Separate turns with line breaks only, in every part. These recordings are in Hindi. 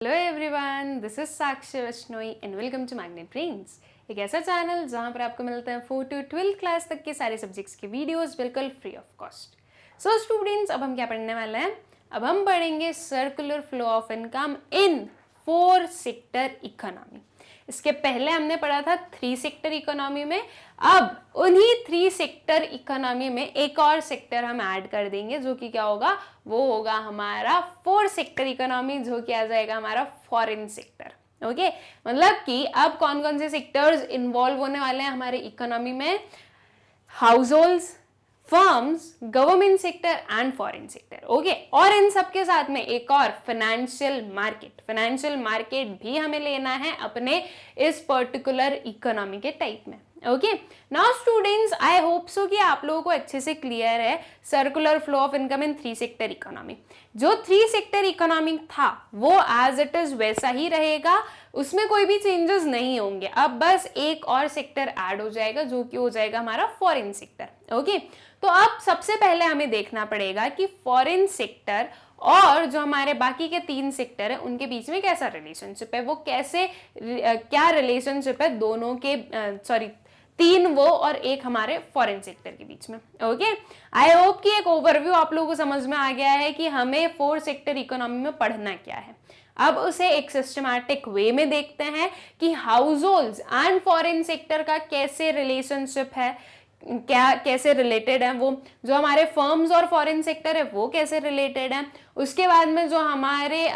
Hello everyone, this is Sakshi Vaishnoi and welcome to magnet brains, एक ऐसा चैनल जहां पर आपको मिलते हैं 4 to 12 क्लास तक के सारे सब्जेक्ट्स के वीडियोस बिल्कुल free of cost. So students, अब हम क्या पढ़ने वाले हैं? अब हम पढ़ेंगे circular flow of income in 4 sector economy. इसके पहले हमने पढ़ा था 3 सेक्टर इकोनॉमी में। अब उन्हीं 3 सेक्टर इकोनॉमी में एक और सेक्टर हम ऐड कर देंगे, जो कि क्या होगा? वो होगा हमारा 4 सेक्टर इकोनॉमी, जो कि आ जाएगा हमारा फॉरेन सेक्टर। ओके, मतलब कि अब कौन कौन से सेक्टर्स इन्वॉल्व होने वाले हैं हमारे इकोनॉमी में? House holds, firms, government sector and foreign sector. Okay, और इन सब के साथ में एक और फाइनेंशियल मार्केट भी हमें लेना है अपने इस पर्टिकुलर इकोनॉमी के टाइप में। Okay, now students, I hope so कि आप लोगों को अच्छे से क्लियर है circular flow of income in 3 sector economy. जो 3 सेक्टर इकोनॉमी था वो एज इट इज वैसा ही रहेगा, उसमें कोई भी चेंजेस नहीं होंगे। अब बस एक और सेक्टर ऐड हो जाएगा, जो कि हो जाएगा हमारा फॉरेन सेक्टर। ओके, तो अब सबसे पहले हमें देखना पड़ेगा कि फॉरेन सेक्टर और जो हमारे बाकी के 3 सेक्टर है उनके बीच में कैसा रिलेशनशिप है, वो कैसे क्या रिलेशनशिप है दोनों के 3 वो और एक हमारे फॉरेन सेक्टर के बीच में। ओके, आई होप कि एक ओवरव्यू आप लोगों को समझ में आ गया है कि हमें 4 सेक्टर इकोनॉमी में पढ़ना क्या है। अब उसे एक सिस्टमैटिक वे में देखते हैं कि house holds and foreign sector का कैसे रिलेशनशिप है, क्या कैसे रिलेटेड है, वो जो हमारे फर्म्स और फॉरेन सेक्टर है वो कैसे रिलेटेड है, उसके बाद में जो हमारे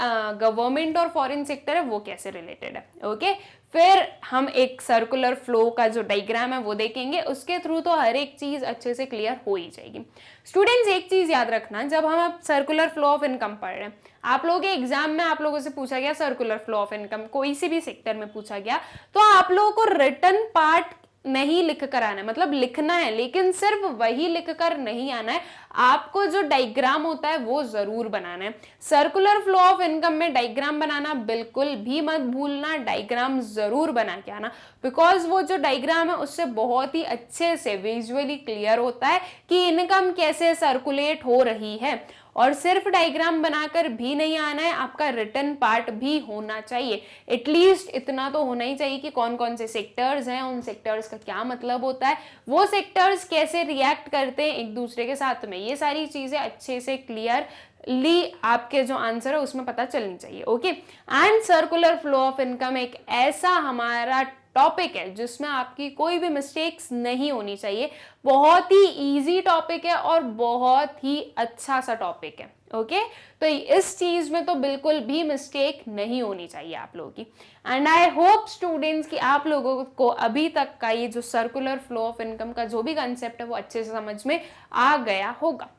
गवर्नमेंट और फॉरेन सेक्टर है वो कैसे रिलेटेड है। ओके, फिर हम एक सर्कुलर फ्लो का जो डायग्राम है वो देखेंगे, उसके थ्रू तो हर एक चीज अच्छे से क्लियर हो ही जाएगी। स्टूडेंट्स, एक चीज याद रखना, जब हम अब सर्कुलर फ्लो ऑफ इनकम पढ़ रहे हैं, आप लोगों के एग्जाम में आप लोगों से पूछा गया सर्कुलर फ्लो ऑफ इनकम, कोई सी भी सेक्टर में पूछा गया, तो आप लोगों को रिटन पार्ट नहीं लिख कर आना है, मतलब लिखना है लेकिन सिर्फ वही लिख कर नहीं आना है, आपको जो डायग्राम होता है वो जरूर बनाना है। सर्कुलर फ्लो ऑफ इनकम में डायग्राम बनाना बिल्कुल भी मत भूलना, डायग्राम जरूर बना के आना, बिकॉज वो जो डायग्राम है उससे बहुत ही अच्छे से विजुअली क्लियर होता है कि इनकम कैसे सर्कुलेट हो रही है। और सिर्फ डायग्राम बनाकर भी नहीं आना है, आपका रिटन पार्ट भी होना चाहिए। एटलीस्ट इतना तो होना ही चाहिए कि कौन कौन से सेक्टर्स हैं, उन सेक्टर्स का क्या मतलब होता है, वो सेक्टर्स कैसे रिएक्ट करते हैं एक दूसरे के साथ में, ये सारी चीजें अच्छे से क्लियरली आपके जो आंसर है उसमें पता चलनी चाहिए। Okay, and circular flow of income एक ऐसा हमारा टॉपिक है जिसमें आपकी कोई भी मिस्टेक्स नहीं होनी चाहिए। बहुत ही इजी टॉपिक है और बहुत ही अच्छा सा टॉपिक है। ओके, तो इस चीज में तो बिल्कुल भी मिस्टेक नहीं होनी चाहिए आप लोगों की। एंड आई होप स्टूडेंट्स कि आप लोगों को अभी तक का ये जो सर्कुलर फ्लो ऑफ इनकम का जो भी कंसेप्ट है वो अच्छे से समझ में आ गया होगा।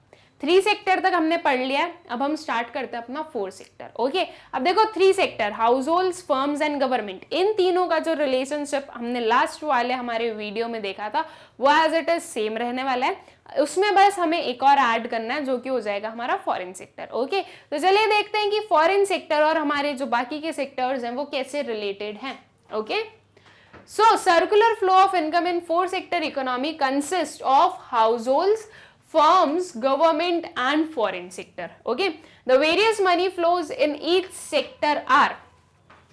3 सेक्टर तक हमने पढ़ लिया, अब हम स्टार्ट करते हैं अपना 4 सेक्टर। ओके, अब देखो 3 sector, house holds, firms and government, इन तीनों का जो रिलेशनशिप हमने लास्ट वाले हमारे वीडियो में देखा था वो एज इट इज सेम रहने वाला है। उसमें बस हमें एक और ऐड करना है, जो कि हो जाएगा हमारा फॉरेन सेक्टर। ओके, तो चलिए देखते हैं कि फॉरेन सेक्टर और हमारे जो बाकी के सेक्टर्स हैं वो कैसे रिलेटेड हैं। Okay, so circular flow of income in 4 sector economy consists of households, firms, government and foreign sector. Okay, the various money flows in each sector are,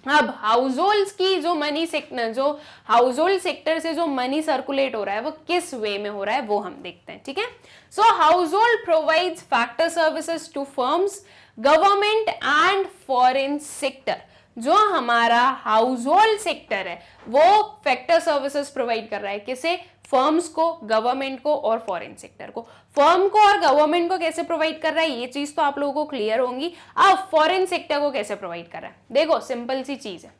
अब हाउस होल्ड की जो मनी सेक्टर, जो हाउस होल्ड सेक्टर से जो मनी सर्कुलेट हो रहा है वो किस वे में हो रहा है वो हम देखते हैं। ठीक है, so house hold provides factor services to firms, government and foreign sector. जो हमारा हाउस होल्ड सेक्टर है वो फैक्टर सर्विसेज प्रोवाइड कर रहा है, किसे? फर्म्स को, गवर्नमेंट को और फॉरेन सेक्टर को। फर्म को और गवर्नमेंट को कैसे प्रोवाइड कर रहा है ये चीज तो आप लोगों को क्लियर होंगी। अब फॉरेन सेक्टर को कैसे प्रोवाइड कर रहा है, देखो सिंपल सी चीज है,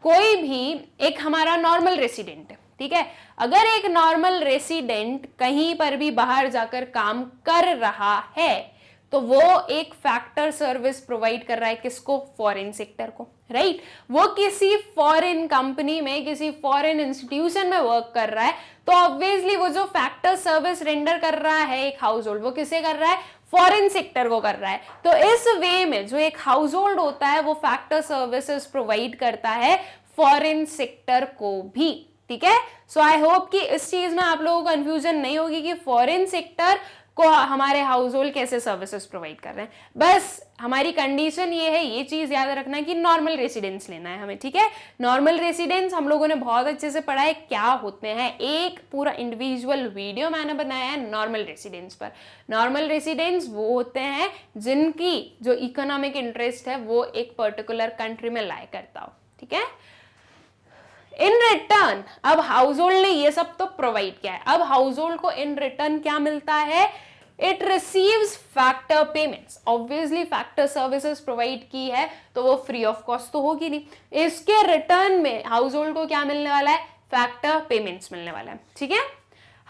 कोई भी एक हमारा नॉर्मल रेसिडेंट है, ठीक है, अगर एक नॉर्मल रेसिडेंट कहीं पर भी बाहर जाकर काम कर रहा है तो वो एक फैक्टर सर्विस प्रोवाइड कर रहा है, किसको? फॉरेन सेक्टर को, राइट? वो किसी फॉरेन कंपनी में, किसी फॉरेन इंस्टीट्यूशन में वर्क कर रहा है, तो ऑब्वियसली वो जो फैक्टर सर्विस रेंडर कर रहा है एक हाउस होल्ड, वो किसे कर रहा है? फॉरेन सेक्टर को कर रहा है। तो इस वे में जो एक हाउस होल्ड होता है वो फैक्टर सर्विसेज प्रोवाइड करता है फॉरेन सेक्टर को भी। ठीक है, सो आई होप कि इस चीज में आप लोगों को कंफ्यूजन नहीं होगी कि फॉरेन सेक्टर को हमारे हाउस होल्ड कैसे सर्विसेज प्रोवाइड कर रहे हैं। बस हमारी कंडीशन ये है, ये चीज याद रखना कि नॉर्मल रेसिडेंस लेना है हमें, ठीक है। नॉर्मल रेसिडेंस हम लोगों ने बहुत अच्छे से पढ़ा है क्या होते हैं, एक पूरा इंडिविजुअल वीडियो मैंने बनाया है नॉर्मल रेसिडेंस पर। नॉर्मल रेसिडेंस वो होते हैं जिनकी जो इकोनॉमिक इंटरेस्ट है वो एक पर्टिकुलर कंट्री में लाई करता हो, ठीक है। इन रिटर्न अब हाउस होल्ड ने ये सब तो प्रोवाइड किया है, अब हाउस होल्ड को इन रिटर्न क्या मिलता है, it receives factor payments. Obviously factor services provide की है तो वो फ्री ऑफ कॉस्ट तो होगी नहीं, इसके रिटर्न में हाउस होल्ड को क्या मिलने वाला है, फैक्टर पेमेंट्स मिलने वाला है, ठीक है।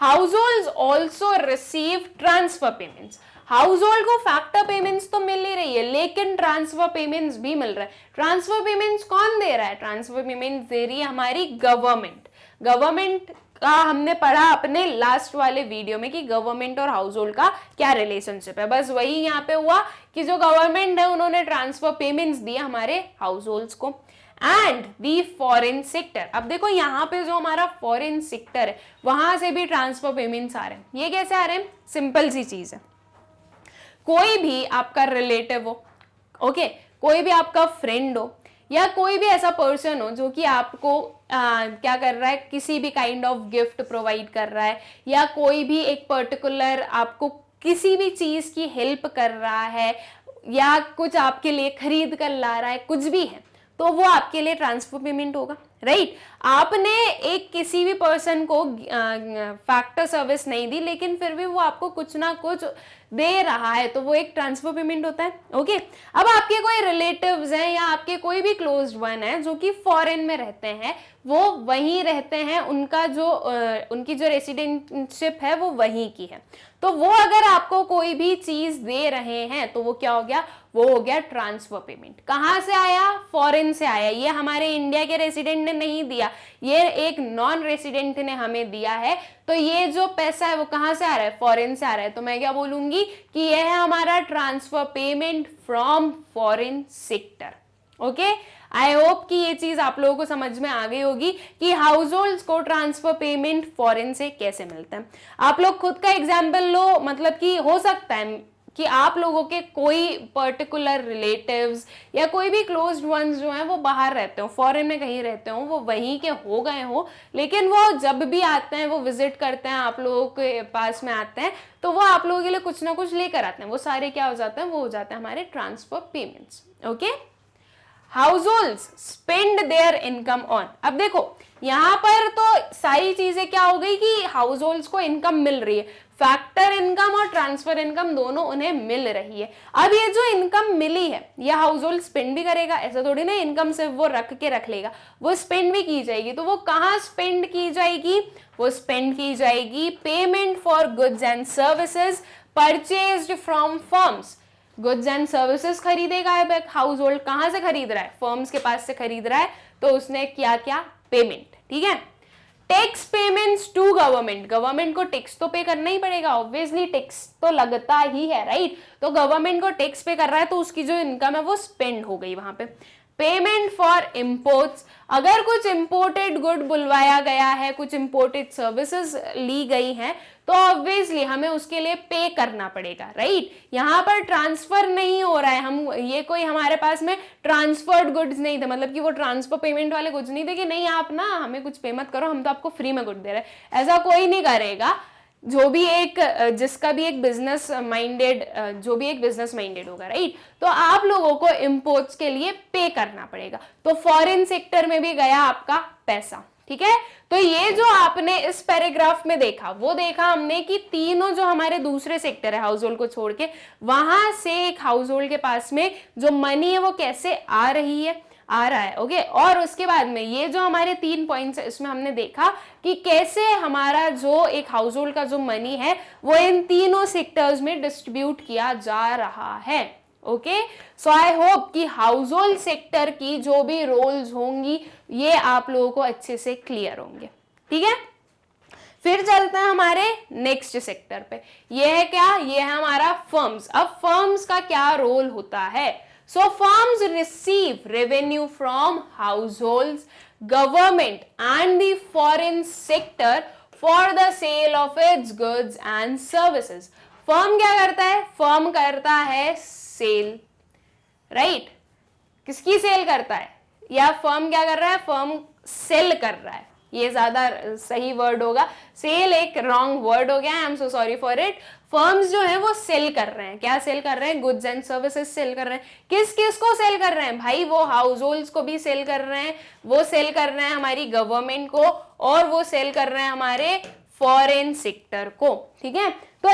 House hold also receive transfer payments. House hold को फैक्टर पेमेंट्स तो मिल ही रही है लेकिन ट्रांसफर पेमेंट्स भी मिल रहा है। ट्रांसफर पेमेंट्स कौन दे रहा है, ट्रांसफर पेमेंट्स दे रही है हमारी गवर्नमेंट। गवर्नमेंट का हमने पढ़ा अपने लास्ट वाले वीडियो में कि गवर्नमेंट और हाउस होल्ड का क्या रिलेशनशिप है, बस वही यहाँ पे हुआ कि जो गवर्नमेंट है उन्होंने ट्रांसफर पेमेंट्स दिए हमारे हाउस होल्ड्स को। एंड दी फॉरेन सेक्टर, अब देखो यहाँ पे जो हमारा फॉरेन सेक्टर है वहां से भी ट्रांसफर पेमेंट्स आ रहे हैं। ये कैसे आ रहे हैं, सिंपल सी चीज है, कोई भी आपका रिलेटिव हो, ओके, कोई भी आपका फ्रेंड हो या कोई भी ऐसा पर्सन हो जो कि आपको क्या कर रहा है, किसी भी काइंड ऑफ गिफ्ट प्रोवाइड कर रहा है या कोई भी एक पर्टिकुलर आपको किसी भी चीज की हेल्प कर रहा है या कुछ आपके लिए खरीद कर ला रहा है, कुछ भी है, तो वो आपके लिए ट्रांसफर पेमेंट होगा, राइट। आपने एक किसी भी पर्सन को फैक्टर सर्विस नहीं दी लेकिन फिर भी वो आपको कुछ ना कुछ दे रहा है तो वो एक ट्रांसफर पेमेंट होता है, ओके। अब आपके कोई रिलेटिव्स हैं या आपके कोई भी क्लोज्ड वन है जो कि फॉरेन में रहते हैं, वो वहीं रहते हैं, उनका जो उनकी जो रेसिडेंटशिप है वो वहीं की है, तो वो अगर आपको कोई भी चीज दे रहे हैं तो वो क्या हो गया, वो हो गया ट्रांसफर पेमेंट। कहां से आया, फॉरेन से आया, ये हमारे इंडिया के रेसिडेंट ने नहीं दिया, ये एक नॉन रेसिडेंट ने हमें दिया है, तो ये जो पैसा है वो कहां से आ रहा है, फॉरेन से आ रहा है, तो मैं क्या बोलूंगी कि यह है हमारा transfer payment from foreign sector, okay. I hope कि ये चीज आप लोगों को समझ में आ गई होगी कि हाउस होल्ड्स को ट्रांसफर पेमेंट फॉरेन से कैसे मिलता है। आप लोग खुद का एग्जाम्पल लो, मतलब कि हो सकता है कि आप लोगों के कोई पर्टिकुलर रिलेटिव्स या कोई भी क्लोज्ड वंस जो हैं वो बाहर रहते हो, फॉरेन में कहीं रहते हो, वो वहीं के हो गए हो, लेकिन वो जब भी आते हैं, वो विजिट करते हैं, आप लोगों के पास में आते हैं, तो वो आप लोगों के लिए कुछ ना कुछ लेकर आते हैं, वो सारे क्या हो जाते हैं, वो हो जाते हैं हमारे transfer payments, okay. Households spend there income on, अब देखो यहाँ पर तो सारी चीजें क्या हो गई कि हाउसहोल्ड्स को इनकम मिल रही है, फैक्टर इनकम और ट्रांसफर इनकम दोनों उन्हें मिल रही है। अब ये जो इनकम मिली है ये हाउसहोल्ड स्पेंड भी करेगा, ऐसा थोड़ी ना इनकम सिर्फ वो रख लेगा, वो स्पेंड भी की जाएगी। तो वो कहाँ स्पेंड की जाएगी, वो स्पेंड की जाएगी payment for goods and services purchased from firms. Goods and services खरीदेगा हाउस होल्ड, कहां से खरीद रहा है, फर्म्स के पास से खरीद रहा है, तो उसने क्या क्या पेमेंट, ठीक है। Tax payments to government, government को टैक्स तो पे करना ही पड़ेगा, ऑब्वियसली टैक्स तो लगता ही है, राइट। तो गवर्नमेंट को टैक्स पे कर रहा है तो उसकी जो इनकम है वो स्पेंड हो गई वहां पे। पेमेंट फॉर इम्पोर्ट्स, अगर कुछ इंपोर्टेड गुड बुलवाया गया है, कुछ इंपोर्टेड सर्विसेज ली गई हैं, तो ऑब्वियसली हमें उसके लिए पे करना पड़ेगा, राइट। यहाँ पर ट्रांसफर नहीं हो रहा है, हम ये कोई हमारे पास में ट्रांसफर्ड गुड्स नहीं थे, मतलब कि वो ट्रांसफर पेमेंट वाले गुड्स नहीं थे कि नहीं आप ना हमें कुछ पे मत करो, हम तो आपको फ्री में गुड दे रहे हैं, ऐसा कोई नहीं करेगा। जो भी एक जिसका भी एक बिजनेस माइंडेड जो भी एक बिजनेस माइंडेड होगा, राइट, तो आप लोगों को इंपोर्ट्स के लिए पे करना पड़ेगा। तो फॉरेन सेक्टर में भी गया आपका पैसा, ठीक है। तो ये जो आपने इस पैराग्राफ में देखा वो देखा हमने कि तीनों जो हमारे दूसरे सेक्टर है हाउस होल्ड को छोड़ के, वहां से एक हाउस होल्ड के पास में जो मनी है वो कैसे आ रहा है, ओके। और उसके बाद में ये जो हमारे 3 पॉइंट्स है इसमें हमने देखा कि कैसे हमारा जो एक हाउस होल्ड का जो मनी है वो इन तीनों सेक्टर्स में डिस्ट्रीब्यूट किया जा रहा है, ओके। सो आई होप कि हाउस होल्ड सेक्टर की जो भी रोल्स होंगी ये आप लोगों को अच्छे से क्लियर होंगे, ठीक है। फिर चलते हैं हमारे नेक्स्ट सेक्टर पे, ये है क्या, ये है हमारा फर्म्स। अब फर्म्स का क्या रोल होता है, so firms receive revenue from households, government and the foreign sector for the sale of its goods and services. Firm क्या करता है, फर्म करता है सेल, राइट? किसकी सेल करता है, या फर्म क्या कर रहा है, फर्म सेल कर रहा है, ये ज्यादा सही वर्ड होगा, सेल एक रॉन्ग वर्ड हो गया, I am so sorry for it. Firms जो है वो सेल कर रहे हैं, क्या सेल कर रहे हैं, गुड्स एंड सर्विसेज सेल कर रहे हैं। किस किस को सेल कर रहे हैं भाई, वो हाउस होल्ड्स को भी सेल कर रहे हैं, वो सेल कर रहे हैं हमारी गवर्नमेंट को, और वो सेल कर रहे हैं हमारे फॉरेन सेक्टर को, ठीक है? तो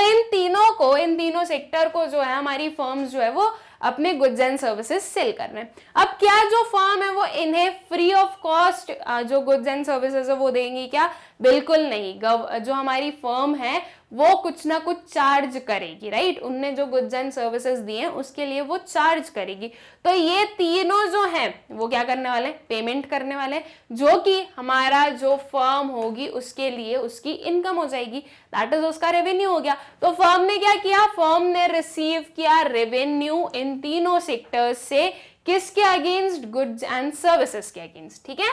इन तीनों सेक्टर को जो है हमारी फर्म्स जो है वो अपने गुड्स एंड सर्विसेज सेल कर रहे हैं। अब क्या जो फर्म है वो इन्हें फ्री ऑफ कॉस्ट जो गुड्स एंड सर्विसेज है वो देंगी क्या, बिल्कुल नहीं। जो हमारी फर्म है वो कुछ ना कुछ चार्ज करेगी, राइट? उनने जो गुड्स एंड सर्विसेज दिए उसके लिए वो चार्ज करेगी। तो ये तीनों जो हैं वो क्या करने वाले, पेमेंट करने वाले, जो कि हमारा जो फर्म होगी उसके लिए उसकी इनकम हो जाएगी, दैट इज उसका रेवेन्यू हो गया। तो फर्म ने क्या किया, फर्म ने रिसीव किया रेवेन्यू इन तीनों सेक्टर्स से, किसके अगेंस्ट, गुड्स एंड सर्विसेज के अगेंस्ट, ठीक है?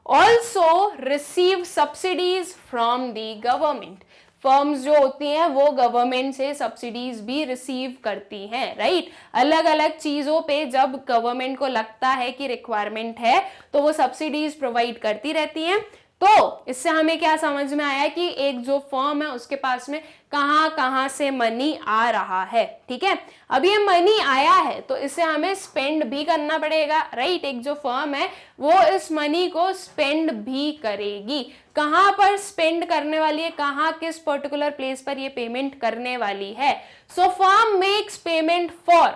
Also receive subsidies from the government, firms जो होती हैं वो गवर्नमेंट से सब्सिडीज भी रिसीव करती हैं, राइट? अलग अलग चीजों पे जब गवर्नमेंट को लगता है कि रिक्वायरमेंट है तो वो सब्सिडीज प्रोवाइड करती रहती हैं। तो इससे हमें क्या समझ में आया कि एक जो फर्म है उसके पास में कहां कहां से मनी आ रहा है, ठीक है? अब ये मनी आया है तो इसे हमें स्पेंड भी करना पड़ेगा, राइट? एक जो फर्म है वो इस मनी को स्पेंड भी करेगी। कहां पर स्पेंड करने वाली है, कहां किस पर्टिकुलर प्लेस पर ये पेमेंट करने वाली है? So firm makes payment for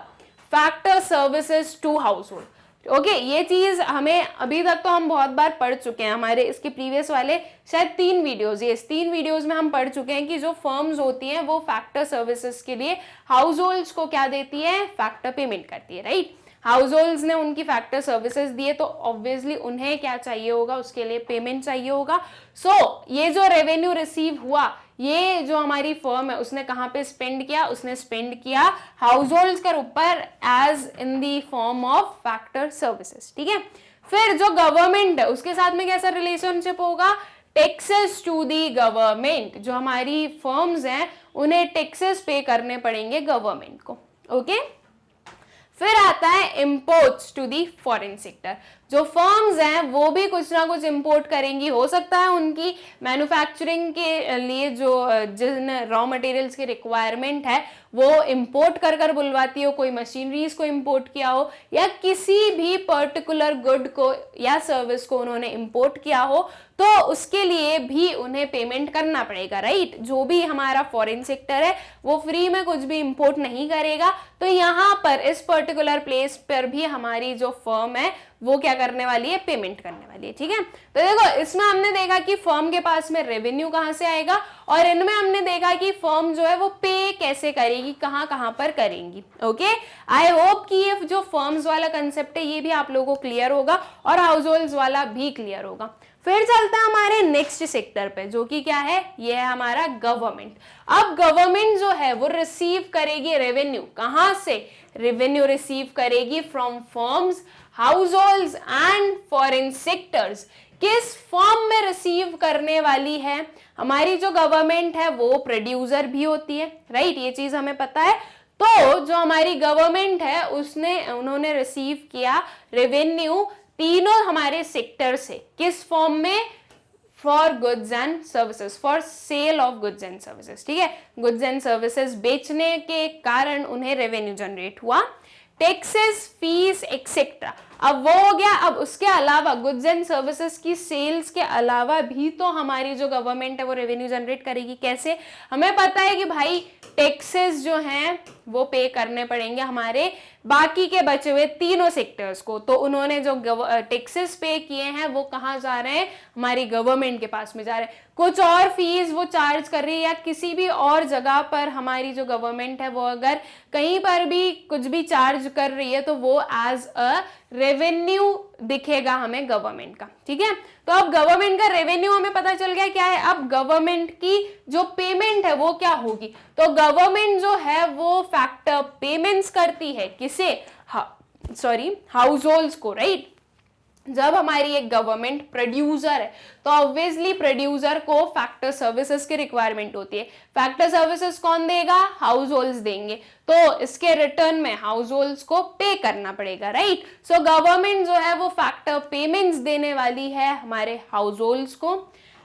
factor services to house hold. Okay, ये चीज हमें अभी तक तो हम बहुत बार पढ़ चुके हैं, हमारे इसके प्रीवियस वाले शायद 3 वीडियोस, ये 3 वीडियोस में हम पढ़ चुके हैं कि जो फर्म्स होती हैं वो फैक्टर सर्विसेज के लिए हाउस होल्ड्स को क्या देती है, फैक्टर पेमेंट करती है, राइट? हाउस होल्ड्स ने उनकी फैक्टर सर्विसेज दिए तो ऑब्वियसली उन्हें क्या चाहिए होगा, उसके लिए पेमेंट चाहिए होगा। सो ये जो रेवेन्यू रिसीव हुआ, ये जो हमारी फर्म है उसने कहां पे स्पेंड किया, उसने स्पेंड किया हाउस होल्ड्स के ऊपर as in the form of factor services, ठीक है? फिर जो गवर्नमेंट है उसके साथ में कैसा रिलेशनशिप होगा, टैक्सेस टू दी गवर्नमेंट। जो हमारी फर्म्स हैं उन्हें टैक्सेस पे करने पड़ेंगे गवर्नमेंट को, ओके? फिर आता है imports to the foreign sector. जो फर्म्स हैं वो भी कुछ ना कुछ इंपोर्ट करेंगी, हो सकता है उनकी मैन्युफैक्चरिंग के लिए जो जिन रॉ मटेरियल्स की रिक्वायरमेंट है वो इंपोर्ट कर बुलवाती हो, कोई मशीनरीज को इंपोर्ट किया हो या किसी भी पर्टिकुलर गुड को या सर्विस को उन्होंने इंपोर्ट किया हो तो उसके लिए भी उन्हें पेमेंट करना पड़ेगा, राइट? जो भी हमारा फॉरेन सेक्टर है वो फ्री में कुछ भी इंपोर्ट नहीं करेगा, तो यहाँ पर इस पर्टिकुलर प्लेस पर भी हमारी जो फर्म है वो क्या करने वाली है, पेमेंट करने वाली है, ठीक है? तो देखो इसमें हमने देखा कि फर्म के पास में रेवेन्यू कहां से आएगा और इनमें हमने देखा कि फर्म जो है वो पे कैसे करेगी, कहां कहां पर करेंगी, ओके? आई होप कि ये जो फर्म्स वाला कंसेप्ट है ये भी आप लोगों को क्लियर होगा और हाउस होल्ड्स वाला भी क्लियर होगा। फिर चलता है हमारे नेक्स्ट सेक्टर पे, जो कि क्या है, ये है हमारा गवर्नमेंट। अब गवर्नमेंट जो है वो रिसीव करेगी रेवेन्यू, कहां से, रेवेन्यू रिसीव करेगी from firms, house holds and foreign sectors. किस फॉर्म में रिसीव करने वाली है, हमारी जो गवर्नमेंट है वो प्रोड्यूसर भी होती है, राइट? ये चीज हमें पता है। तो जो हमारी गवर्नमेंट है उन्होंने रिसीव किया रेवेन्यू तीनों हमारे सेक्टर से, किस फॉर्म में, for goods and services, for sale of goods and services, ठीक है? गुड्स एंड सर्विसेज बेचने के कारण उन्हें रेवेन्यू जनरेट हुआ, टैक्सेस, फीस एक्सेट्रा। अब वो हो गया। अब उसके अलावा गुड्स एंड सर्विसेज की सेल्स के अलावा भी तो हमारी जो गवर्नमेंट है वो रेवेन्यू जनरेट करेगी। कैसे? हमें पता है कि भाई टैक्सेस जो हैं वो पे करने पड़ेंगे हमारे बाकी के बचे हुए तीनों सेक्टर्स को, तो उन्होंने जो टैक्सेस पे किए हैं वो कहाँ जा रहे हैं, हमारी गवर्नमेंट के पास में जा रहे हैं। कुछ और फीस वो चार्ज कर रही है या किसी भी और जगह पर हमारी जो गवर्नमेंट है वो अगर कहीं पर भी कुछ भी चार्ज कर रही है तो वो एज अ रेवेन्यू दिखेगा हमें गवर्नमेंट का, ठीक है? तो अब गवर्नमेंट का रेवेन्यू हमें पता चल गया क्या है। अब गवर्नमेंट की जो पेमेंट है वो क्या होगी, तो गवर्नमेंट जो है वो फैक्टर पेमेंट्स करती है किसे, हाउस होल्ड्स को, राइट? जब हमारी एक गवर्नमेंट प्रोड्यूसर है तो ऑब्वियसली प्रोड्यूसर को फैक्टर सर्विसेज की रिक्वायरमेंट होती है। फैक्टर सर्विसेज कौन देगा? हाउस होल्ड्स देंगे, तो इसके रिटर्न में हाउस होल्ड्स को पे करना पड़ेगा, राइट। सो गवर्नमेंट जो है वो फैक्टर पेमेंट्स देने वाली है हमारे हाउस होल्ड्स को,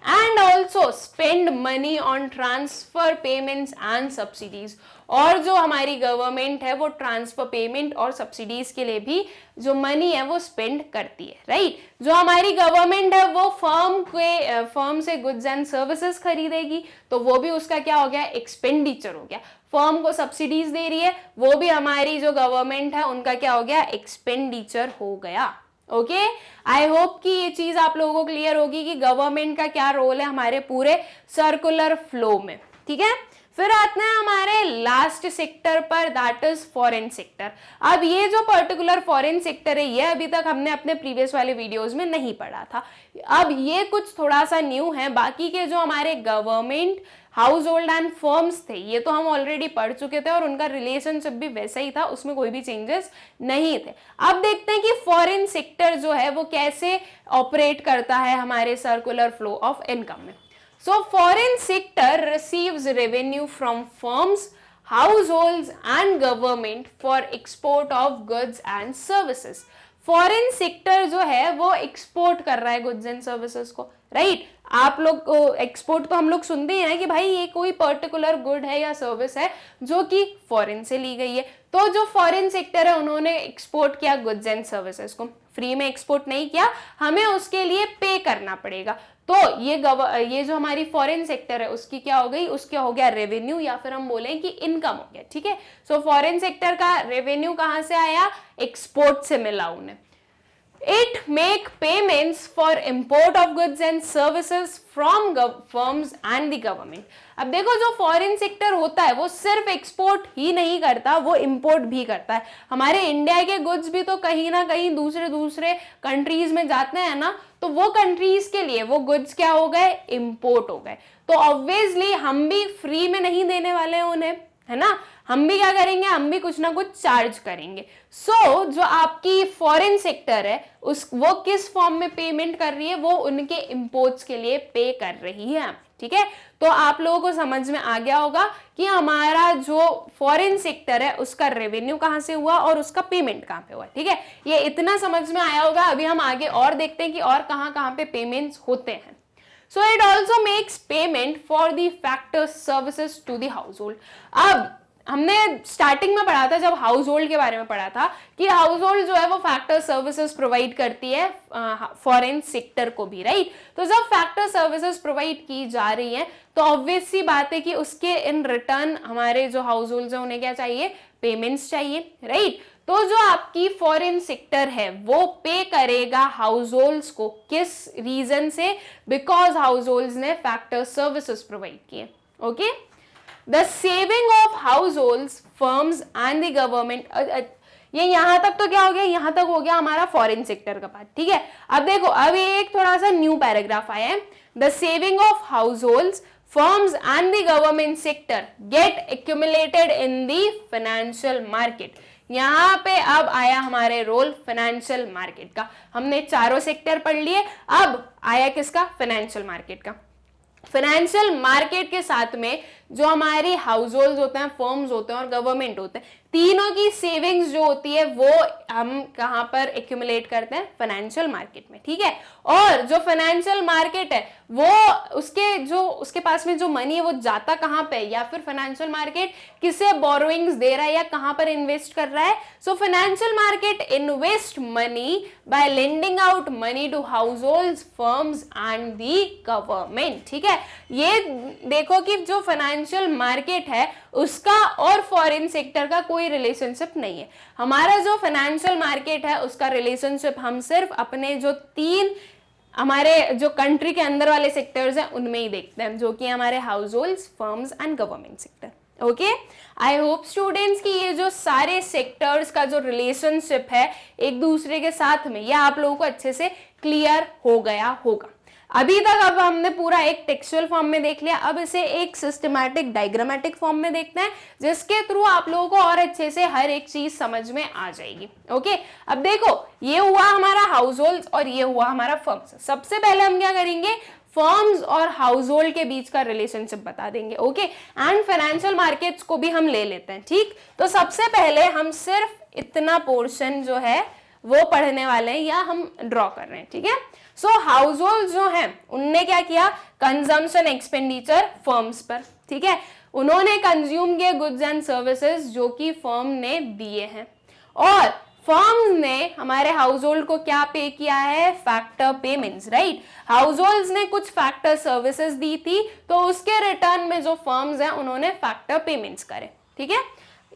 and also spend money on transfer payments and subsidies. और जो हमारी गवर्नमेंट है वो ट्रांसफर पेमेंट और सब्सिडीज के लिए भी जो मनी है वो स्पेंड करती है, राइट। जो हमारी गवर्नमेंट है वो फर्म से गुड्स एंड सर्विसेज खरीदेगी, तो वो भी उसका क्या हो गया? एक्सपेंडिचर हो गया। फर्म को सब्सिडीज दे रही है, वो भी हमारी जो गवर्नमेंट है उनका क्या हो गया? एक्सपेंडिचर हो गया। ओके, आई होप कि ये चीज आप लोगों को क्लियर होगी कि गवर्नमेंट का क्या रोल है हमारे पूरे सर्कुलर फ्लो में, ठीक है। फिर आते हैं हमारे लास्ट सेक्टर पर, दैट इज फॉरेन सेक्टर। अब ये जो पर्टिकुलर फॉरेन सेक्टर है ये अभी तक हमने अपने प्रीवियस वाले वीडियोस में नहीं पढ़ा था। अब ये कुछ थोड़ा सा न्यू है। बाकी के जो हमारे government, house hold and firms थे ये तो हम ऑलरेडी पढ़ चुके थे और उनका रिलेशनशिप भी वैसा ही था, उसमें कोई भी चेंजेस नहीं थे। अब देखते हैं कि फॉरेन सेक्टर जो है वो कैसे ऑपरेट करता है हमारे सर्कुलर फ्लो ऑफ इनकम में। So foreign sector receives revenue from firms, households and government for export of goods and services. Foreign sector जो है वो एक्सपोर्ट कर रहा है गुड्स एंड सर्विसेज को, राइट। आप लोग एक्सपोर्ट तो हम लोग सुनते हैं कि भाई ये कोई पर्टिकुलर गुड है या सर्विस है जो कि फॉरेन से ली गई है, तो जो फॉरेन सेक्टर है उन्होंने एक्सपोर्ट किया गुड्स एंड सर्विसेज को, फ्री में एक्सपोर्ट नहीं किया, हमें उसके लिए पे करना पड़ेगा। तो ये जो हमारी फॉरेन सेक्टर है उसकी क्या हो गई? उसका हो गया रेवेन्यू, या फिर हम बोलें कि इनकम हो गया, ठीक है। सो फॉरेन सेक्टर का रेवेन्यू कहां से आया? एक्सपोर्ट से मिला उन्हें। It make payments for import of goods and services from firms and the government. अब देखो जो फॉरेन सेक्टर होता है वो सिर्फ एक्सपोर्ट ही नहीं करता, वो इंपोर्ट भी करता है। हमारे इंडिया के गुड्स भी तो कहीं ना कहीं दूसरे कंट्रीज में जाते हैं ना, तो वो कंट्रीज के लिए वो गुड्स क्या हो गए? इंपोर्ट हो गए। तो ऑब्वियसली हम भी फ्री में नहीं देने वाले हैं उन्हें, है ना। हम भी क्या करेंगे? हम भी कुछ ना कुछ चार्ज करेंगे। सो जो आपकी फॉरेन सेक्टर है वो किस फॉर्म में पेमेंट कर रही है? वो उनके इंपोर्ट्स के लिए पे कर रही है, ठीक है। तो आप लोगों को समझ में आ गया होगा कि हमारा जो फॉरेन सेक्टर है उसका रेवेन्यू कहां से हुआ और उसका पेमेंट कहां पे हुआ, ठीक है। ये इतना समझ में आया होगा। अभी हम आगे और देखते हैं कि और कहां पे पेमेंट्स होते हैं। So it also makes payment for the factor services to the household. अब हमने स्टार्टिंग में पढ़ा था, जब हाउस होल्ड के बारे में पढ़ा था, कि हाउस होल्ड जो है वो फैक्टर सर्विसेज प्रोवाइड करती है फॉरेन सेक्टर को भी, राइट। तो जब फैक्टर सर्विसेज प्रोवाइड की जा रही है तो ऑब्वियस सी बात है कि उसके इन रिटर्न हमारे जो हाउस होल्ड है उन्हें क्या चाहिए? पेमेंट्स चाहिए, राइट। तो जो आपकी फॉरेन सेक्टर है वो पे करेगा हाउस होल्ड्स को, किस रीजन से? बिकॉज हाउस होल्ड्स ने फैक्टर सर्विसेज प्रोवाइड किए, okay. The saving of house holds, firms and the government, ये यहां तक तो क्या हो गया? यहां तक हो गया हमारा फॉरेन सेक्टर का पार्ट, ठीक है। अब देखो, अब एक थोड़ा सा न्यू पैराग्राफ आया है। The saving of house holds, firms and the government sector get accumulated in the financial market. यहाँ पे अब आया हमारे रोल फाइनेंशियल मार्केट का। हमने चारों सेक्टर पढ़ लिए, अब आया किसका? फाइनेंशियल मार्केट का। फाइनेंशियल मार्केट के साथ में जो हमारी हाउस होल्ड होते हैं, फर्म्स होते हैं और गवर्नमेंट होते हैं, तीनों की सेविंग्स जो होती है वो हम कहां पर एक्यूमुलेट करते हैं? फाइनेंशियल मार्केट में, ठीक है। और जो फाइनेंशियल मार्केट है वो उसके पास में जो मनी है वो जाता कहां पे? या फिर फाइनेंशियल मार्केट किसे बोरोइंग्स दे रहा है या कहां पर इन्वेस्ट कर रहा है? So financial market invest money by lending out money to house holds, firms and the government, ठीक है। ये देखो कि जो फाइनेंशियल मार्केट है उसका और फॉरेन सेक्टर का कोई रिलेशनशिप नहीं है। हमारा जो फाइनेंशियल मार्केट है उसका रिलेशनशिप हम सिर्फ अपने जो तीन हमारे जो कंट्री के अंदर वाले सेक्टर्स हैं उनमें ही देखते हैं, जो कि हमारे house holds, firms and government sector. Okay, I hope students कि ये जो सारे सेक्टर्स का जो रिलेशनशिप है एक दूसरे के साथ में, ये आप लोगों को अच्छे से क्लियर हो गया होगा। अभी तक अब हमने पूरा एक टेक्सचुअल फॉर्म में देख लिया, अब इसे एक सिस्टमैटिक डायग्रामेटिक फॉर्म में देखते हैं, जिसके थ्रू आप लोगों को और अच्छे से हर एक चीज समझ में आ जाएगी। ओके, अब देखो ये हुआ हमारा हाउस होल्ड और ये हुआ हमारा फर्म्स। सबसे पहले हम क्या करेंगे, फर्म्स और हाउस होल्ड के बीच का रिलेशनशिप बता देंगे। ओके, एंड फाइनेंशियल मार्केट्स को भी हम ले लेते हैं। ठीक, तो सबसे पहले हम सिर्फ इतना पोर्शन जो है वो पढ़ने वाले हैं या हम ड्रॉ कर रहे हैं। ठीक है, सो हाउस होल्ड जो है उनने क्या किया, कंजम्पशन एक्सपेंडिचर फर्म्स पर। ठीक है, उन्होंने कंज्यूम किए गुड्स एंड सर्विसेज जो कि फर्म ने दिए हैं, और फर्म्स ने हमारे हाउस होल्ड को क्या पे किया है, factor payments. Right, house holds ने कुछ फैक्टर सर्विसेज दी थी, तो उसके रिटर्न में जो फर्म्स हैं उन्होंने फैक्टर पेमेंट्स करे। ठीक है,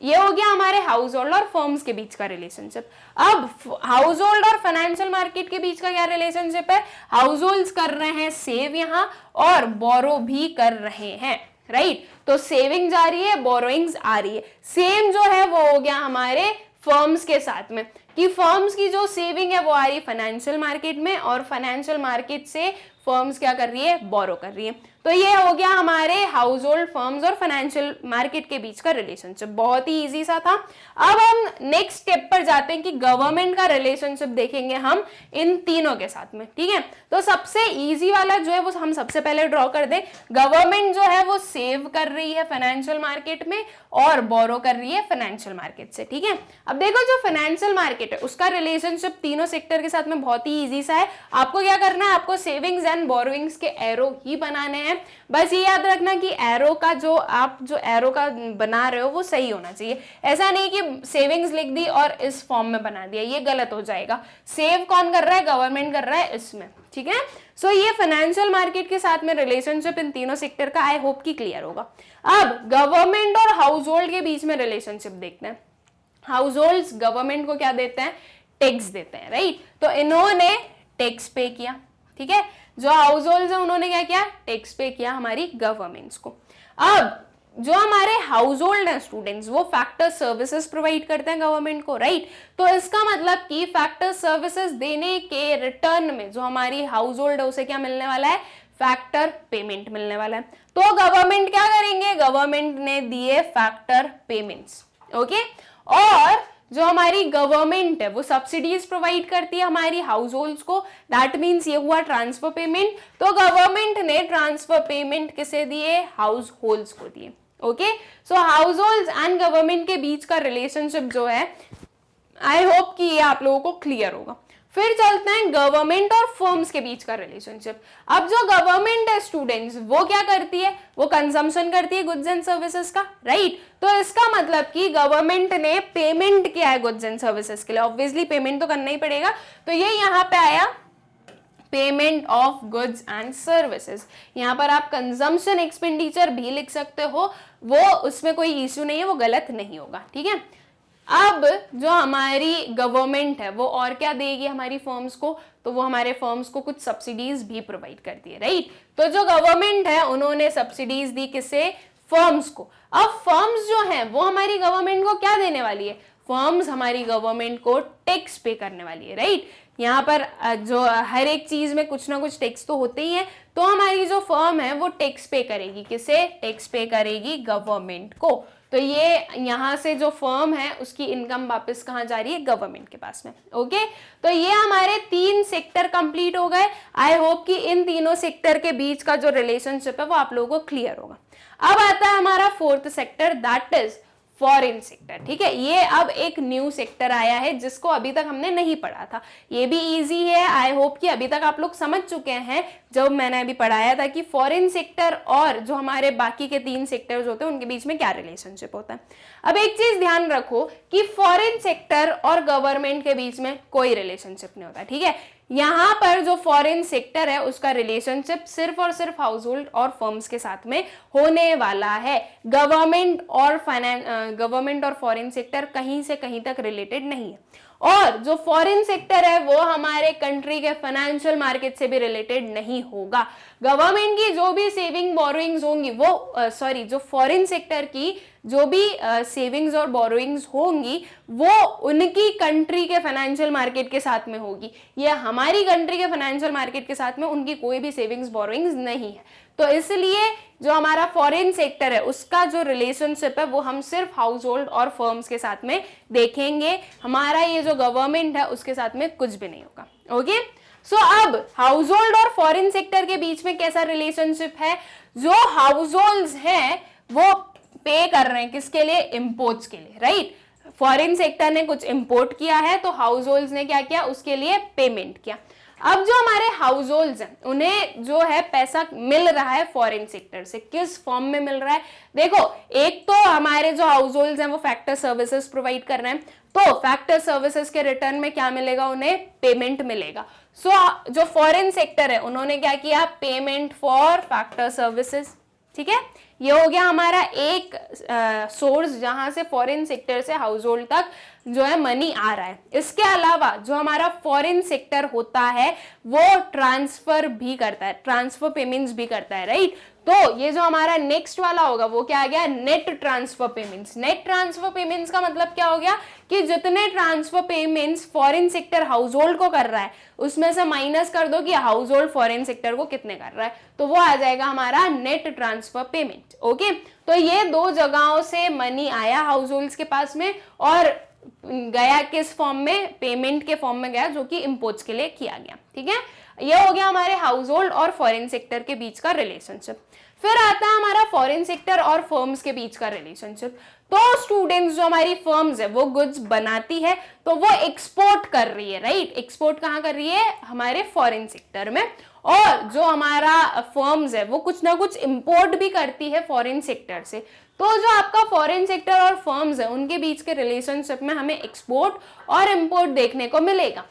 ये हो गया हमारे हाउस होल्ड और फर्म्स के बीच का रिलेशनशिप। अब हाउस होल्ड और फाइनेंशियल मार्केट के बीच का क्या रिलेशनशिप है, हाउस होल्ड्स कर रहे हैं सेव यहां और बोरो भी कर रहे हैं। राइट, तो सेविंग जा रही है, बोरोइंग्स आ रही है। सेम जो है वो हो गया हमारे फर्म्स के साथ में, कि फर्म्स की जो सेविंग है वो आ रही है फाइनेंशियल मार्केट में, और फाइनेंशियल मार्केट से फर्म्स क्या कर रही है, बोरो कर रही है। तो ये हो गया हमारे हाउस होल्ड, फर्म्स और फाइनेंशियल मार्केट के बीच का रिलेशनशिप। बहुत ही इजी सा था। अब हम नेक्स्ट स्टेप पर जाते हैं कि गवर्नमेंट का रिलेशनशिप देखेंगे हम इन तीनों के साथ में। ठीक है, तो सबसे इजी वाला जो है वो हम सबसे पहले ड्रॉ कर दें। गवर्नमेंट जो है वो सेव कर रही है फाइनेंशियल मार्केट में और बोरो कर रही है फाइनेंशियल मार्केट से। ठीक है, अब देखो जो फाइनेंशियल मार्केट है उसका रिलेशनशिप तीनों सेक्टर के साथ में बहुत ही इजी सा है। आपको क्या करना है, आपको सेविंग्स एंड बोरोइंग्स के एरो ही बनाने हैं। बस ये याद रखना कि एरो का जो एरो का बना रहे हो वो सही होना चाहिए। ऐसा नहीं कि सेविंग्स लिख दी और इस फॉर्म में बना दिया, ये गलत हो जाएगा। सेव कौन कर रहा है, गवर्नमेंट कर रहा है इसमें। ठीक है, सो ये फाइनेंशियल मार्केट के साथ में रिलेशनशिप इन तीनों सेक्टर का आई होप कि क्लियर होगा। अब गवर्नमेंट और हाउस होल्ड के बीच में रिलेशनशिप देखते हैं। हाउस होल्ड्स गवर्नमेंट को क्या देते हैं, टैक्स देते हैं। राइट, तो इन्होंने टैक्स पे किया। ठीक है, जो हाउस होल्ड्स है उन्होंने क्या किया, टैक्स पे किया हमारी गवर्नमेंट्स को। अब जो हमारे हाउस होल्ड हैं स्टूडेंट्स, वो फैक्टर सर्विसेज प्रोवाइड करते हैं गवर्नमेंट को। राइट, तो इसका मतलब कि फैक्टर सर्विसेज देने के रिटर्न में जो हमारी हाउस होल्ड है उसे क्या मिलने वाला है, फैक्टर पेमेंट मिलने वाला है। तो गवर्नमेंट क्या करेंगे, गवर्नमेंट ने दिए फैक्टर पेमेंट्स। ओके, और जो हमारी गवर्नमेंट है वो सब्सिडीज प्रोवाइड करती है हमारी हाउस होल्ड्स को। दैट मीन्स ये हुआ ट्रांसफर पेमेंट। तो गवर्नमेंट ने ट्रांसफर पेमेंट किसे दिए, हाउस होल्ड्स को दिए। Okay, so house holds and government के बीच का रिलेशनशिप जो है आई होप कि ये आप लोगों को क्लियर होगा। फिर चलते हैं गवर्नमेंट और फर्म्स के बीच का रिलेशनशिप। अब जो गवर्नमेंट है स्टूडेंट्स वो क्या करती है, वो कंजम्पशन करती है गुड्स एंड सर्विसेज का। राइट, तो इसका मतलब कि गवर्नमेंट ने पेमेंट किया है गुड्स एंड सर्विसेज के लिए। ऑब्वियसली पेमेंट तो करना ही पड़ेगा, तो ये यहाँ पे आया payment of goods and services. यहाँ पर आप कंजम्पशन एक्सपेंडिचर भी लिख सकते हो, वो उसमें कोई इश्यू नहीं है, वो गलत नहीं होगा। ठीक है, अब जो हमारी गवर्नमेंट है वो और क्या देगी हमारी फर्म्स को, तो वो हमारे फर्म्स को कुछ सब्सिडीज भी प्रोवाइड करती है। राइट, तो जो गवर्नमेंट है उन्होंने सब्सिडीज दी किसे, फर्म्स को। अब फर्म्स जो है वो हमारी गवर्नमेंट को क्या देने वाली है, फर्म्स हमारी गवर्नमेंट को टैक्स पे करने वाली है। राइट, यहाँ पर जो हर एक चीज में कुछ ना कुछ टैक्स तो होते ही है, तो हमारी जो फर्म है वो टैक्स पे करेगी किसे, टैक्स पे करेगी गवर्नमेंट को। तो ये यहाँ से जो फर्म है उसकी इनकम वापस कहाँ जा रही है, गवर्नमेंट के पास में। ओके, तो ये हमारे 3 सेक्टर कंप्लीट हो गए। आई होप कि इन तीनों सेक्टर के बीच का जो रिलेशनशिप है वो आप लोगों को क्लियर होगा। अब आता है हमारा 4th sector, that is foreign sector. ठीक है, ये अब एक न्यू सेक्टर आया है जिसको अभी तक हमने नहीं पढ़ा था। ये भी इजी है, आई होप कि अभी तक आप लोग समझ चुके हैं जब मैंने अभी पढ़ाया था कि फॉरेन सेक्टर और जो हमारे बाकी के 3 सेक्टर्स होते हैं उनके बीच में क्या रिलेशनशिप होता है। अब एक चीज ध्यान रखो कि फॉरेन सेक्टर और गवर्नमेंट के बीच में कोई रिलेशनशिप नहीं होता। ठीक है, यहाँ पर जो फॉरेन सेक्टर है उसका रिलेशनशिप सिर्फ और सिर्फ हाउस होल्ड और फर्म्स के साथ में होने वाला है। गवर्नमेंट और फॉरेन सेक्टर कहीं से कहीं तक रिलेटेड नहीं है, और जो फॉरेन सेक्टर है वो हमारे कंट्री के फाइनेंशियल मार्केट से भी रिलेटेड नहीं होगा। गवर्नमेंट की जो भी सेविंग बोरोइंग्स होंगी वो जो फॉरेन सेक्टर की जो भी सेविंग्स और बोरोइंग्स होंगी वो उनकी कंट्री के फाइनेंशियल मार्केट के साथ में होगी, ये हमारी कंट्री के फाइनेंशियल मार्केट के साथ में उनकी कोई भी सेविंग्स बोरोइंग्स नहीं है। तो इसलिए जो हमारा फॉरेन सेक्टर है उसका जो रिलेशनशिप है वो हम सिर्फ हाउस होल्ड और फर्म्स के साथ में देखेंगे, हमारा ये जो गवर्नमेंट है उसके साथ में कुछ भी नहीं होगा। ओके, सो अब हाउस होल्ड और फॉरेन सेक्टर के बीच में कैसा रिलेशनशिप है, जो हाउस होल्ड्स हैं वो पे कर रहे हैं किसके लिए, इंपोर्ट्स के लिए, राइट। फॉरेन सेक्टर ने कुछ इंपोर्ट किया है तो हाउस होल्ड्स ने क्या किया, उसके लिए पेमेंट किया। अब जो हमारे हाउस होल्ड्स हैं उन्हें जो है पैसा मिल रहा है फॉरेन सेक्टर से, किस फॉर्म में मिल रहा है, देखो एक तो हमारे जो हाउस होल्ड्स हैं वो फैक्टर सर्विसेज प्रोवाइड कर रहे हैं, तो फैक्टर सर्विसेज के रिटर्न में क्या मिलेगा, उन्हें पेमेंट मिलेगा। सो जो फॉरेन सेक्टर है उन्होंने क्या किया, पेमेंट फॉर फैक्टर सर्विसेज, ठीक है। ये हो गया हमारा एक सोर्स जहां से फॉरेन सेक्टर से हाउस होल्ड तक जो है मनी आ रहा है। इसके अलावा जो हमारा फॉरेन सेक्टर होता है वो ट्रांसफर भी करता है, ट्रांसफर पेमेंट्स भी करता है, राइट। तो ये जो हमारा नेक्स्ट वाला होगा वो क्या आ गया, net transfer payments. Net transfer payments का मतलब क्या हो गया कि जितने transfer payments foreign sector house hold को कर रहा है उसमें से माइनस कर दो कि हाउस होल्ड फॉरेन सेक्टर को कितने कर रहा है, तो वो आ जाएगा हमारा नेट ट्रांसफर पेमेंट। ओके, तो ये दो जगहों से मनी आया हाउस होल्ड्स के पास में और गया किस फॉर्म में, पेमेंट के फॉर्म में गया, जो कि इंपोर्ट्स के लिए किया गया, ठीक है। ये हो गया हमारे हाउस होल्ड और फॉरेन सेक्टर के बीच का रिलेशनशिप। फिर आता है हमारा फॉरेन सेक्टर और फर्म्स के बीच का रिलेशनशिप। तो स्टूडेंट्स जो हमारी फर्म्स है वो गुड्स बनाती है तो वो एक्सपोर्ट कर रही है, राइट। एक्सपोर्ट कहाँ कर रही है, हमारे फॉरेन सेक्टर में, और जो हमारा फर्म्स है वो कुछ ना कुछ इंपोर्ट भी करती है फॉरेन सेक्टर से। तो जो आपका फॉरेन सेक्टर और फर्म्स है उनके बीच के रिलेशनशिप में हमें एक्सपोर्ट और इंपोर्ट देखने को मिलेगा।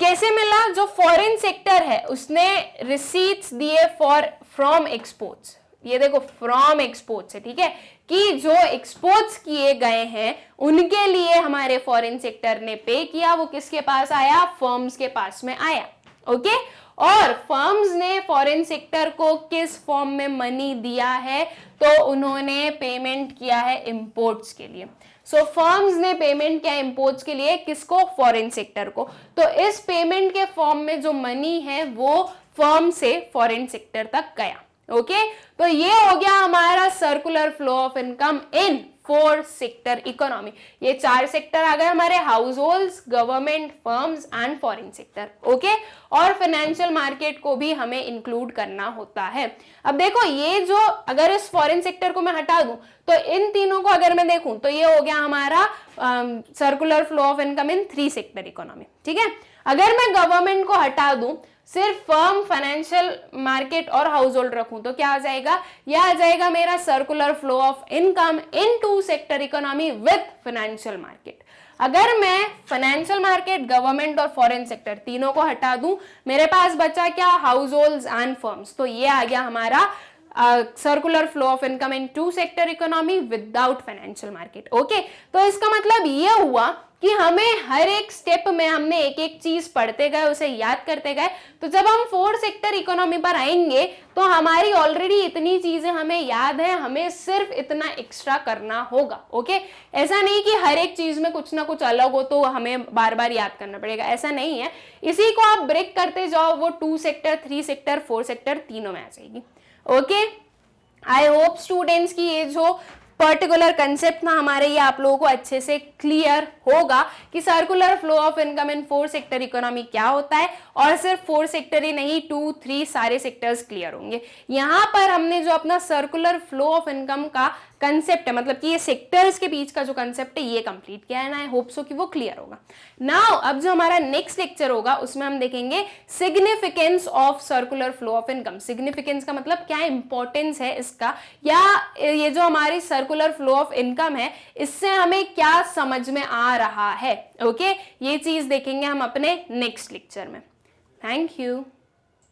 कैसे मिला, जो फॉरेन सेक्टर है उसने रिसीट्स दिए फ्रॉम एक्सपोर्ट्स, ये देखो फ्रॉम एक्सपोर्ट्स है, ठीक है, कि जो एक्सपोर्ट्स किए गए हैं उनके लिए हमारे फॉरेन सेक्टर ने पे किया, वो किसके पास आया, फर्म्स के पास में आया। ओके, और फर्म्स ने फॉरेन सेक्टर को किस फॉर्म में मनी दिया है, तो उन्होंने पेमेंट किया है इंपोर्ट्स के लिए। सो फर्म्स ने पेमेंट किया इंपोर्ट्स के लिए, किसको, फॉरेन सेक्टर को। तो इस पेमेंट के फॉर्म में जो मनी है वो फर्म से फॉरेन सेक्टर तक गया। ओके, तो ये हो गया हमारा circular flow of income in 4 sector economy. ये 4 सेक्टर आ गए हमारे, house holds, government, firms and foreign sector. Okay, और फाइनेंशियल मार्केट को भी हमें इंक्लूड करना होता है। अब देखो ये जो, अगर इस फॉरेन सेक्टर को मैं हटा दूं तो इन तीनों को अगर मैं देखूं तो ये हो गया हमारा circular flow of income in 3 sector economy, ठीक है। अगर मैं गवर्नमेंट को हटा दूं, सिर्फ फर्म, फाइनेंशियल मार्केट और हाउस होल्ड रखूं तो क्या आ जाएगा, यह आ जाएगा मेरा circular flow of income in 2 sector economy with financial market. अगर मैं फाइनेंशियल मार्केट, गवर्नमेंट और फॉरेन सेक्टर तीनों को हटा दूं, मेरे पास बचा क्या, हाउस होल्ड्स एंड फर्म्स। तो ये आ गया हमारा circular flow of income in 2 sector economy without financial market. Okay, तो इसका मतलब ये हुआ कि हमें हर एक स्टेप में हमने एक एक चीज पढ़ते गए, उसे याद करते गए। तो जब हम 4 सेक्टर इकोनॉमी पर आएंगे तो हमारी ऑलरेडी इतनी चीजें हमें याद है, हमें सिर्फ इतना एक्स्ट्रा करना होगा। ओके, ऐसा नहीं कि हर एक चीज में कुछ ना कुछ अलग हो तो हमें बार बार याद करना पड़ेगा, ऐसा नहीं है। इसी को आप ब्रेक करते जाओ, वो 2 सेक्टर, 3 सेक्टर, 4 सेक्टर तीनों में आ जाएगी। ओके, आई होप स्टूडेंट्स की ये जो पर्टिकुलर कंसेप्ट ना हमारे, ये आप लोगों को अच्छे से क्लियर होगा कि circular flow of income in 4 sector economy क्या होता है। और सिर्फ 4 सेक्टर ही नहीं, 2, 3 सारे सेक्टर्स क्लियर होंगे। यहाँ पर हमने जो अपना सर्कुलर फ्लो ऑफ इनकम का कंसेप्ट है, मतलब कि ये सेक्टर्स के बीच का जो कंसेप्ट है ये कंप्लीट किया है ना, आई होप सो कि वो क्लियर होगा। नाउ अब जो हमारा नेक्स्ट लेक्चर होगा उसमें हम देखेंगे significance of circular flow of income. Significance का मतलब क्या इंपॉर्टेंस है इसका, या ये जो हमारी सर्कुलर फ्लो ऑफ इनकम है इससे हमें क्या समझ में आ रहा है। ओके, ये चीज देखेंगे हम अपने नेक्स्ट लेक्चर में। Thank you.